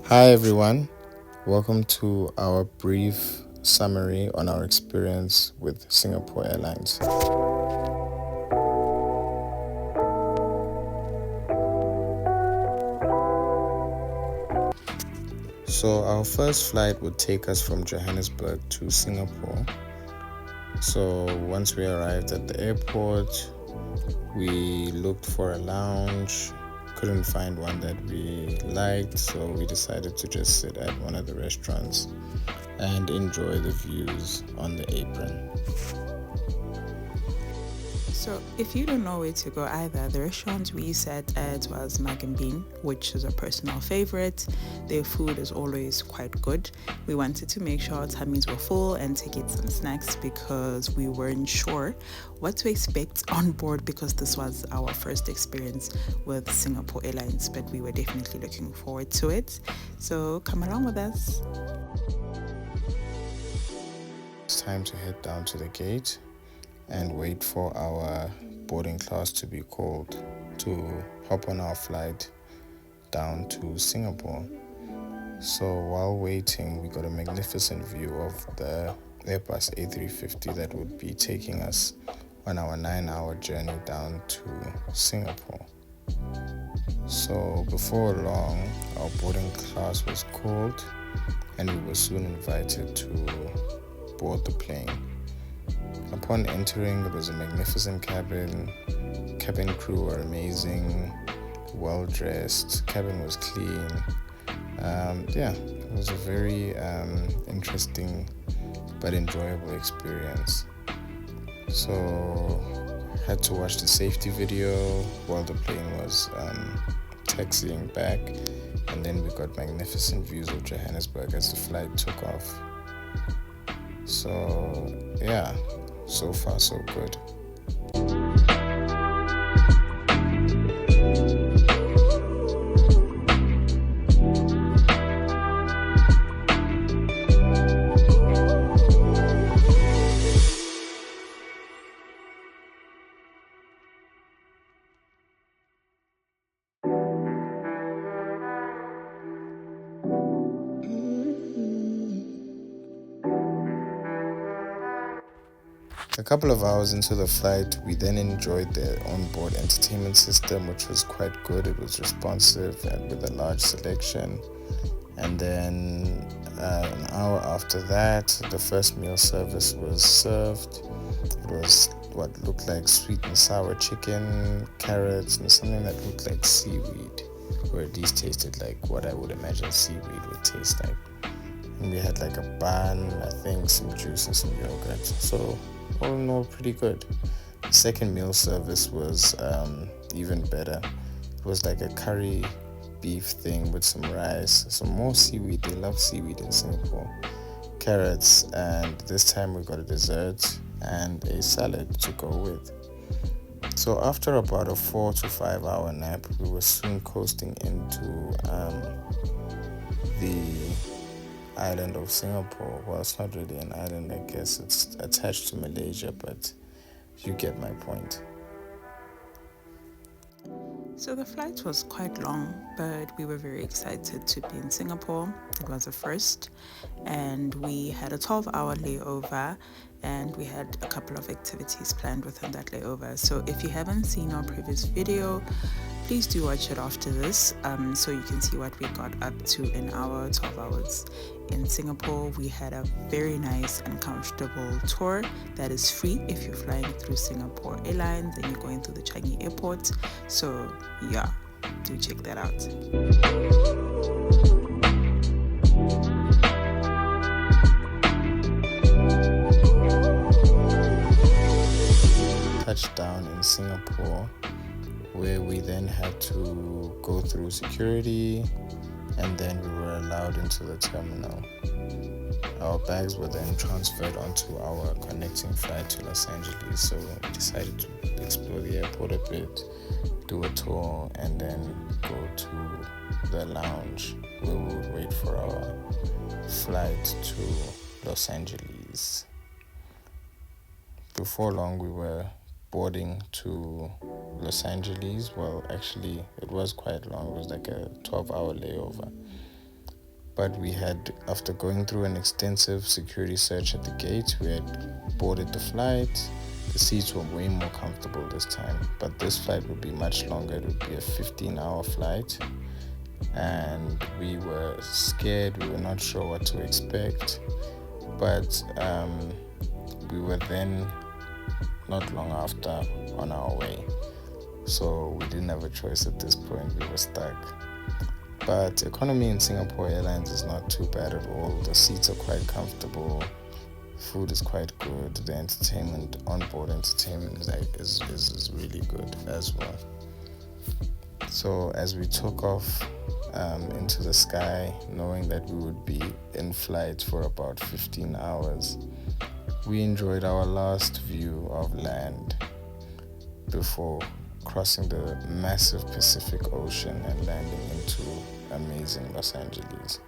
Hi everyone, welcome to our brief summary on our experience with Singapore Airlines. So our first flight would take us from Johannesburg to Singapore. So once we arrived at the airport, we looked for a lounge, couldn't find one that we liked, so we decided to just sit at one of the restaurants and enjoy the views on the apron. So if you don't know where to go either, the restaurant we sat at was Mag and Bean, which is a personal favorite. Their food is always quite good. We wanted to make sure our tummies were full and to get some snacks because we weren't sure what to expect on board because this was our first experience with Singapore Airlines, but we were definitely looking forward to it. So come along with us. It's time to head down to the gate and wait for our boarding class to be called to hop on our flight down to Singapore. So while waiting, we got a magnificent view of the Airbus A350 that would be taking us on our 9-hour journey down to Singapore. So before long, our boarding class was called and we were soon invited to board the plane. Upon entering, it was a magnificent cabin. Cabin crew were amazing, well dressed. Cabin was clean. It was a very interesting but enjoyable experience. So, had to watch the safety video while the plane was taxiing back, and then we got magnificent views of Johannesburg as the flight took off. So, yeah. So far, so good. A couple of hours into the flight, we then enjoyed the onboard entertainment system, which was quite good. It was responsive and with a large selection. And then an hour after that, the first meal service was served. It was what looked like sweet and sour chicken, carrots, and something that looked like seaweed, or at least tasted like what I would imagine seaweed would taste like. And we had like a bun, I think, some juice and some yogurt. So all in all, pretty good. The second meal service was even better. It was like a curry beef thing with some rice, some more seaweed. They love seaweed in Singapore. Carrots, and this time we got a dessert and a salad to go with. So after about a 4 to 5 hour nap, we were soon coasting into the island of Singapore. Well, it's not really an island, I guess. It's attached to Malaysia, but you get my point. So the flight was quite long, but we were very excited to be in Singapore. It was a first, and we had a 12-hour layover, and we had a couple of activities planned within that layover. So if you haven't seen our previous video, please do watch it after this so you can see what we got up to in our 12 hours in Singapore. We had a very nice and comfortable tour that is free if you're flying through Singapore Airlines and you're going through the Changi airport. So yeah, do check that out. Touchdown in Singapore, where we then had to go through security and then we were allowed into the terminal. Our bags were then transferred onto our connecting flight to Los Angeles, so we decided to explore the airport a bit, do a tour, and then go to the lounge where we would wait for our flight to Los Angeles. Before long, we were boarding to Los Angeles. Well, actually, it was quite long. It was like a 12-hour layover. but we had, after going through an extensive security search at the gate, we had boarded the flight. The seats were way more comfortable this time, but this flight would be much longer. It would be a 15-hour flight, and we were scared. We were not sure what to expect, but we were then not long after on our way, so we didn't have a choice at this point. We were stuck. But economy in Singapore Airlines is not too bad at all. The seats are quite comfortable, food is quite good, the entertainment, onboard entertainment is really good as well. So as we took off into the sky, knowing that we would be in flight for about 15 hours, we enjoyed our last view of land before crossing the massive Pacific Ocean and landing into amazing Los Angeles.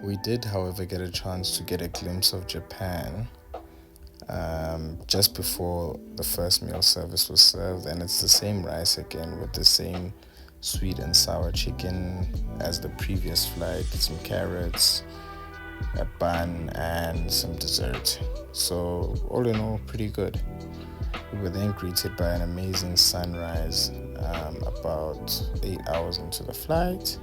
We did, however, get a chance to get a glimpse of Japan just before the first meal service was served, and it's the same rice again with the same sweet and sour chicken as the previous flight, some carrots, a bun, and some dessert. So all in all, pretty good. We were then greeted by an amazing sunrise about 8 hours into the flight,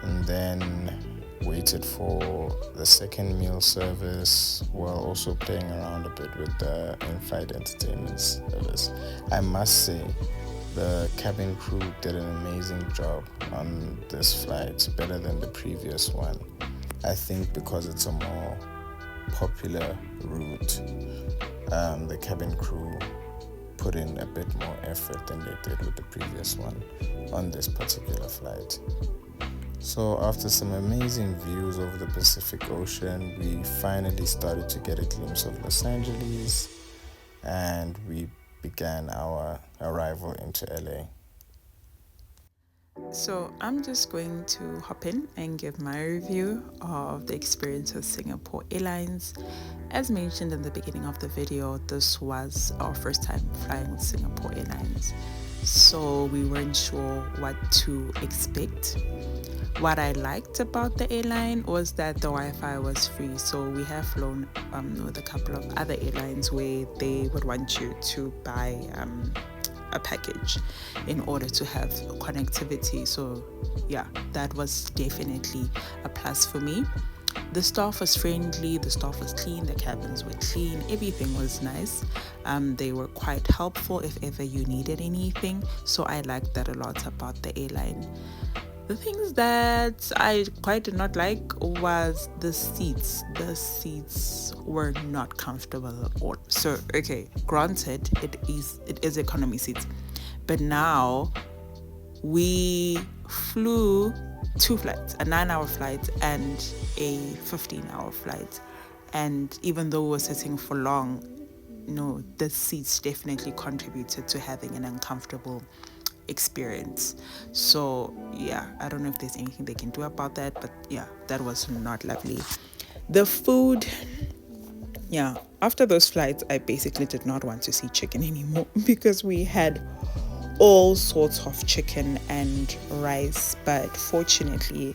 and then waited for the second meal service while also playing around a bit with the in-flight entertainment service. I must say, the cabin crew did an amazing job on this flight, better than the previous one. I think because it's a more popular route, the cabin crew put in a bit more effort than they did with the previous one on this particular flight. So after some amazing views over the Pacific Ocean, we finally started to get a glimpse of Los Angeles, and we began our arrival into LA. So I'm just going to hop in and give my review of the experience of Singapore Airlines. As mentioned in the beginning of the video, this was our first time flying with Singapore Airlines, so we weren't sure what to expect. What I liked about the airline was that the Wi-Fi was free. So we have flown with a couple of other airlines where they would want you to buy a package in order to have connectivity. So yeah, that was definitely a plus for me. The staff was friendly, the staff was clean, the cabins were clean, everything was nice. They were quite helpful if ever you needed anything. So I liked that a lot about the airline. The things that I quite did not like was the seats. The seats were not comfortable at all. So, okay, granted, it is economy seats. But now we flew 2 flights, a 9-hour flight and a 15-hour flight. And even though we were sitting for long, the seats definitely contributed to having an uncomfortable experience. So yeah, I don't know if there's anything they can do about that, but yeah, that was not lovely. The food, yeah, after those flights I basically did not want to see chicken anymore because we had all sorts of chicken and rice, but fortunately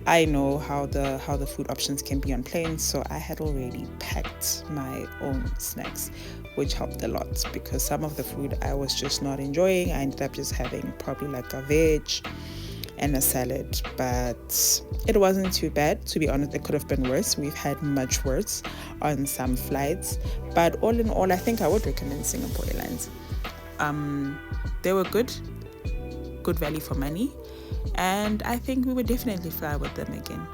I know how the food options can be on planes, so I had already packed my own snacks, which helped a lot because some of the food I was just not enjoying. I ended up just having probably like a veg and a salad, but it wasn't too bad. To be honest, it could have been worse. We've had much worse on some flights, but all in all, I think I would recommend Singapore Airlines. They were good value for money, and I think we would definitely fly with them again.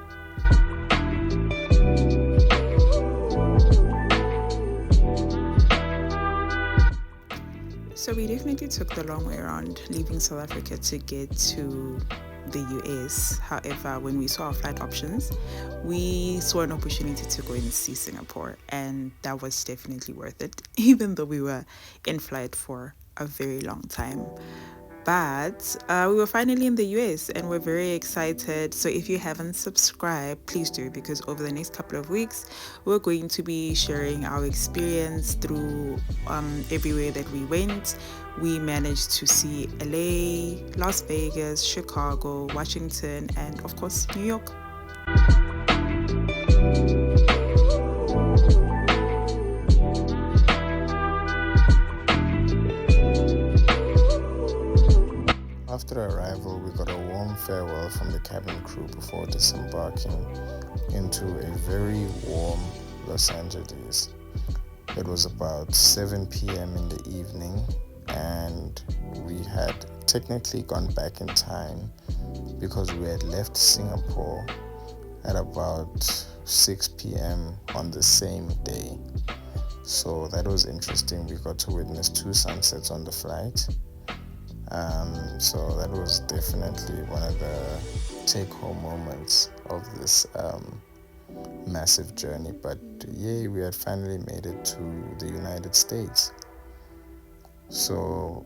So we definitely took the long way around, leaving South Africa to get to the US. However, when we saw our flight options, we saw an opportunity to go and see Singapore, and that was definitely worth it, even though we were in flight for a very long time. But we were finally in the US and we're very excited. So if you haven't subscribed, please do, because over the next couple of weeks, we're going to be sharing our experience through everywhere that we went. We managed to see LA, Las Vegas, Chicago, Washington, and of course, New York. After arrival, we got a warm farewell from the cabin crew before disembarking into a very warm Los Angeles. It was about 7 p.m. in the evening, and we had technically gone back in time because we had left Singapore at about 6 p.m. on the same day. So that was interesting. We got to witness 2 sunsets on the flight. So that was definitely one of the take-home moments of this massive journey. But yay, we had finally made it to the United States. So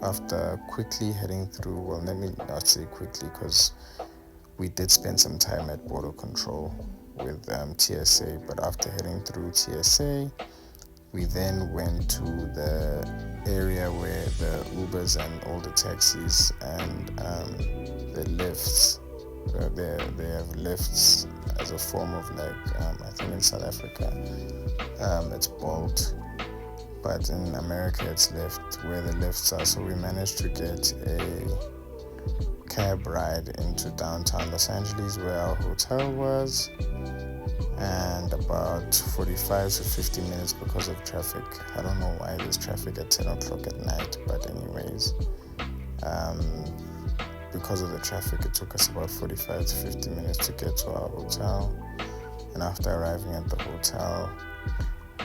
after quickly heading through, well, let me not say quickly, because we did spend some time at border control with TSA. But after heading through TSA, we then went to the area where the Ubers and all the taxis and the lifts, they have lifts as a form of like, I think in South Africa it's Bolt, but in America it's Lyft, where the lifts are. So we managed to get a cab ride into downtown Los Angeles where our hotel was, and about 45 to 50 minutes because of traffic. I don't know why there's traffic at 10 o'clock at night, but anyways, because of the traffic, it took us about 45 to 50 minutes to get to our hotel. And after arriving at the hotel,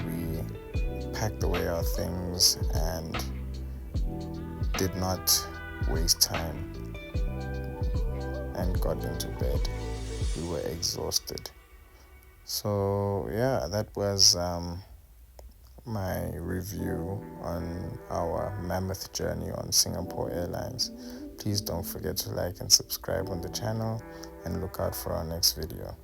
we packed away our things and did not waste time and got into bed. We were exhausted. So yeah, that was my review on our mammoth journey on Singapore Airlines. Please don't forget to like and subscribe on the channel and look out for our next video.